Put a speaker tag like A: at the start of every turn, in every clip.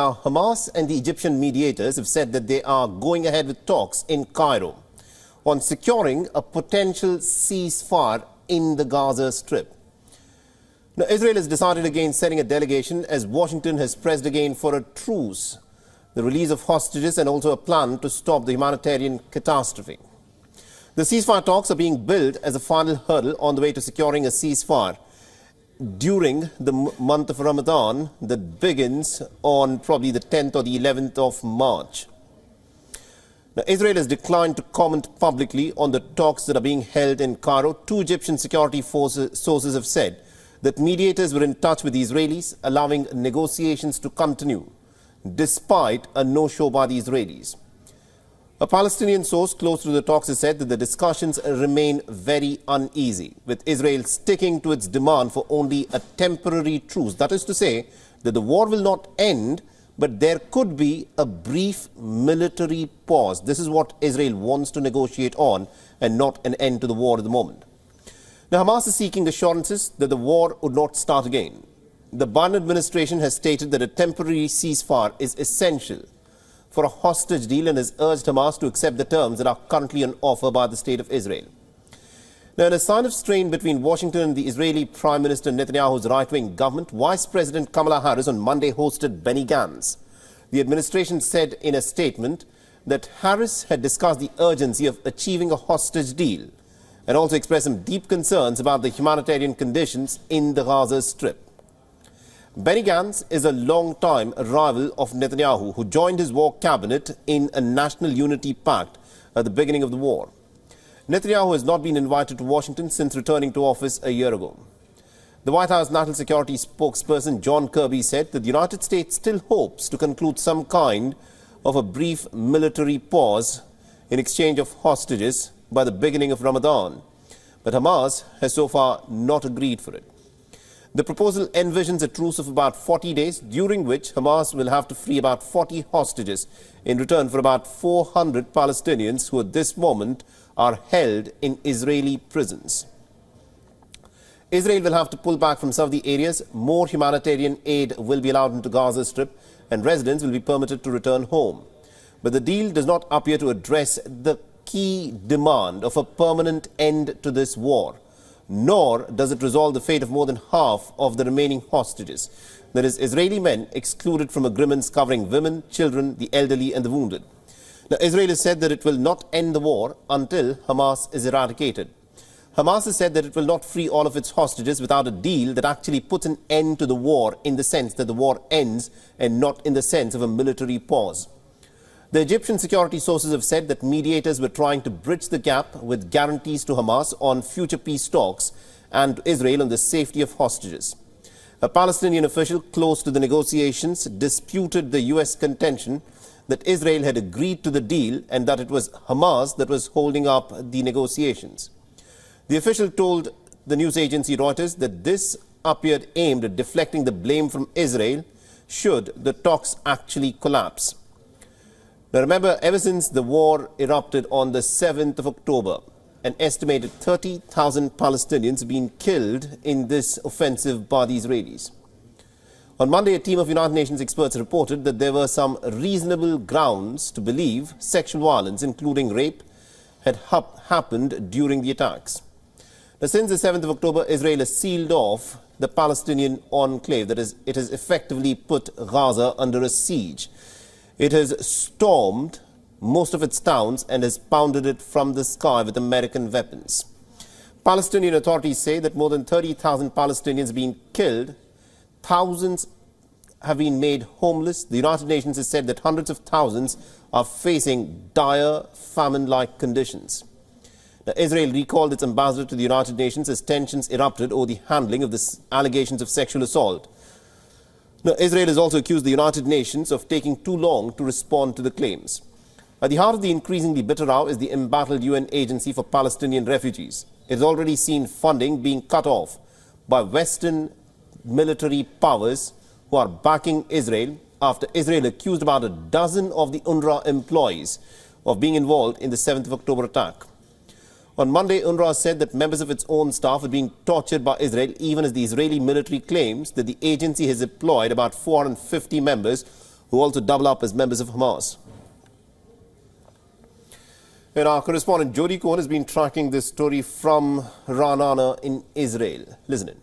A: Now, Hamas and the Egyptian mediators have said that they are going ahead with talks in Cairo on securing a potential ceasefire in the Gaza Strip. Now, Israel has decided against sending a delegation as Washington has pressed again for a truce, the release of hostages and also a plan to stop the humanitarian catastrophe. The ceasefire talks are being billed as a final hurdle on the way to securing a ceasefire during the month of Ramadan that begins on probably the 10th or the 11th of March. Now, Israel has declined to comment publicly on the talks that are being held in Cairo. Two Egyptian security sources have said that mediators were in touch with the Israelis, allowing negotiations to continue, despite a no-show by the Israelis. A Palestinian source close to the talks has said that the discussions remain very uneasy, with Israel sticking to its demand for only a temporary truce. That is to say that the war will not end, but there could be a brief military pause. This is what Israel wants to negotiate on, and not an end to the war at the moment. Now, Hamas is seeking assurances that the war would not start again. The Biden administration has stated that a temporary ceasefire is essential for a hostage deal and has urged Hamas to accept the terms that are currently on offer by the State of Israel. Now, in a sign of strain between Washington and the Israeli Prime Minister Netanyahu's right-wing government, Vice President Kamala Harris on Monday hosted Benny Gantz. The administration said in a statement that Harris had discussed the urgency of achieving a hostage deal and also expressed some deep concerns about the humanitarian conditions in the Gaza Strip. Benny Gantz is a long-time rival of Netanyahu, who joined his war cabinet in a national unity pact at the beginning of the war. Netanyahu has not been invited to Washington since returning to office a year ago. The White House National Security spokesperson John Kirby said that the United States still hopes to conclude some kind of a brief military pause in exchange of hostages by the beginning of Ramadan, but Hamas has so far not agreed for it. The proposal envisions a truce of about 40 days, during which Hamas will have to free about 40 hostages in return for about 400 Palestinians who at this moment are held in Israeli prisons. Israel will have to pull back from some of the areas. More humanitarian aid will be allowed into Gaza Strip, and residents will be permitted to return home. But the deal does not appear to address the key demand of a permanent end to this war, nor does it resolve the fate of more than half of the remaining hostages. That is, Israeli men excluded from agreements covering women, children, the elderly and the wounded. Now, Israel has said that it will not end the war until Hamas is eradicated. Hamas has said that it will not free all of its hostages without a deal that actually puts an end to the war, in the sense that the war ends and not in the sense of a military pause. The Egyptian security sources have said that mediators were trying to bridge the gap with guarantees to Hamas on future peace talks and to Israel on the safety of hostages. A Palestinian official close to the negotiations disputed the U.S. contention that Israel had agreed to the deal and that it was Hamas that was holding up the negotiations. The official told the news agency Reuters that this appeared aimed at deflecting the blame from Israel should the talks actually collapse. Now, remember, ever since the war erupted on the 7th of October, an estimated 30,000 Palestinians have been killed in this offensive by the Israelis. On Monday, a team of United Nations experts reported that there were some reasonable grounds to believe sexual violence, including rape, had happened during the attacks. Now, since the 7th of October, Israel has sealed off the Palestinian enclave. That is, it has effectively put Gaza under a siege. It has stormed most of its towns and has pounded it from the sky with American weapons. Palestinian authorities say that more than 30,000 Palestinians have been killed. Thousands have been made homeless. The United Nations has said that hundreds of thousands are facing dire famine-like conditions. Now, Israel recalled its ambassador to the United Nations as tensions erupted over the handling of the allegations of sexual assault. Now, Israel has also accused the United Nations of taking too long to respond to the claims. At the heart of the increasingly bitter row is the embattled UN Agency for Palestinian Refugees. It has already seen funding being cut off by Western military powers who are backing Israel after Israel accused about a dozen of the UNRWA employees of being involved in the 7th of October attack. On Monday, UNRWA said that members of its own staff are being tortured by Israel, even as the Israeli military claims that the agency has deployed about 450 members who also double up as members of Hamas. And our correspondent Jody Cohen has been tracking this story from Ramadan in Israel. Listen in.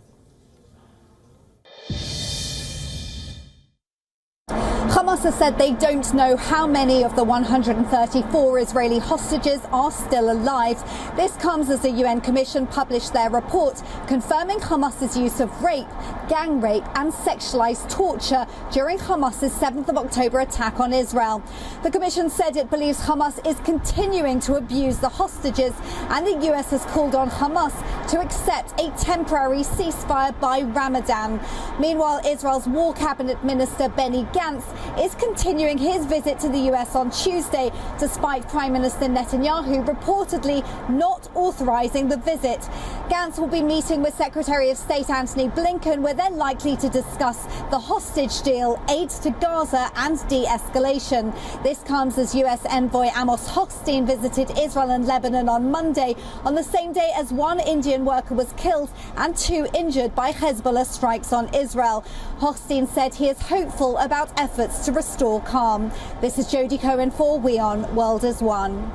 B: Hamas has said they don't know how many of the 134 Israeli hostages are still alive. This comes as the UN Commission published their report confirming Hamas's use of rape, gang rape and sexualized torture during Hamas's 7th of October attack on Israel. The Commission said it believes Hamas is continuing to abuse the hostages, and the US has called on Hamas to accept a temporary ceasefire by Ramadan. Meanwhile, Israel's War Cabinet Minister Benny Gantz is continuing his visit to the US on Tuesday, despite Prime Minister Netanyahu reportedly not authorizing the visit. Gantz will be meeting with Secretary of State Antony Blinken, where they're likely to discuss the hostage deal, aid to Gaza and de-escalation. This comes as US envoy Amos Hochstein visited Israel and Lebanon on Monday, on the same day as one Indian worker was killed and 2 injured by Hezbollah strikes on Israel. Hochstein said he is hopeful about efforts to restore calm. This is Jody Cohen for WION World is One.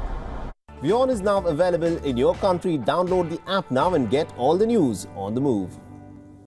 A: WION is now available in your country. Download the app now and get all the news on the move.